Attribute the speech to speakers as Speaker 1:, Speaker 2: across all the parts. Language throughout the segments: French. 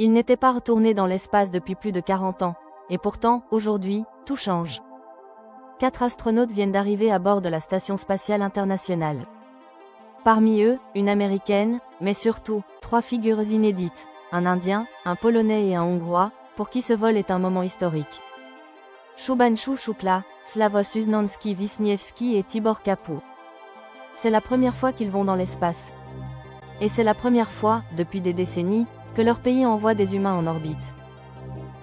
Speaker 1: Ils n'étaient pas retournés dans l'espace depuis plus de 40 ans, et pourtant, aujourd'hui, tout change. 4 astronautes viennent d'arriver à bord de la Station spatiale internationale. Parmi eux, une Américaine, mais surtout, 3 figures inédites, un Indien, un Polonais et un Hongrois, pour qui ce vol est un moment historique. Shubhanshu Shukla, Slavoj Uznanski-Wisniewski et Tibor Kapur. C'est la première fois qu'ils vont dans l'espace. Et c'est la première fois, depuis des décennies, que leur pays envoie des humains en orbite.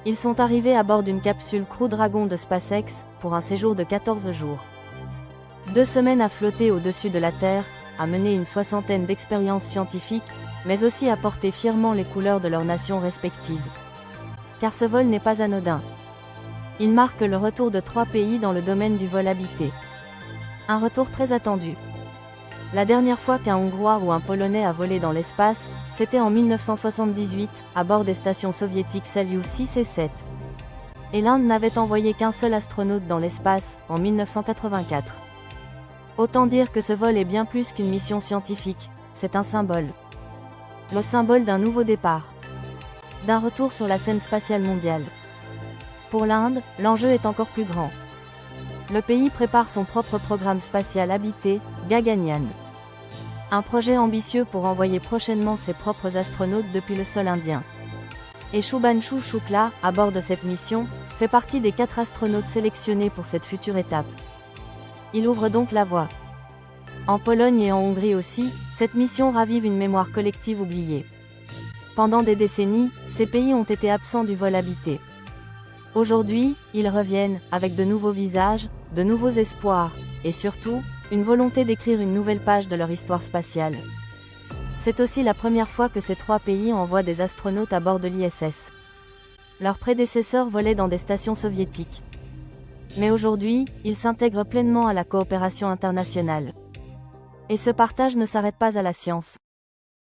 Speaker 1: Ils sont arrivés à bord d'une capsule Crew Dragon de SpaceX, pour un séjour de 14 jours. 2 semaines à flotter au-dessus de la Terre, à mener une 60aine d'expériences scientifiques, mais aussi à porter fièrement les couleurs de leurs nations respectives. Car ce vol n'est pas anodin. Il marque le retour de 3 pays dans le domaine du vol habité. Un retour très attendu. La dernière fois qu'un Hongrois ou un Polonais a volé dans l'espace, c'était en 1978, à bord des stations soviétiques Salyut 6 et 7. Et l'Inde n'avait envoyé qu'un seul astronaute dans l'espace, en 1984. Autant dire que ce vol est bien plus qu'une mission scientifique, c'est un symbole. Le symbole d'un nouveau départ. D'un retour sur la scène spatiale mondiale. Pour l'Inde, l'enjeu est encore plus grand. Le pays prépare son propre programme spatial habité, Gaganyaan. Un projet ambitieux pour envoyer prochainement ses propres astronautes depuis le sol indien. Et Shubhanshu Shukla, à bord de cette mission, fait partie des 4 astronautes sélectionnés pour cette future étape. Il ouvre donc la voie. En Pologne et en Hongrie aussi, cette mission ravive une mémoire collective oubliée. Pendant des décennies, ces pays ont été absents du vol habité. Aujourd'hui, ils reviennent, avec de nouveaux visages, de nouveaux espoirs, et surtout, une volonté d'écrire une nouvelle page de leur histoire spatiale. C'est aussi la première fois que ces 3 pays envoient des astronautes à bord de l'ISS. Leurs prédécesseurs volaient dans des stations soviétiques. Mais aujourd'hui, ils s'intègrent pleinement à la coopération internationale. Et ce partage ne s'arrête pas à la science.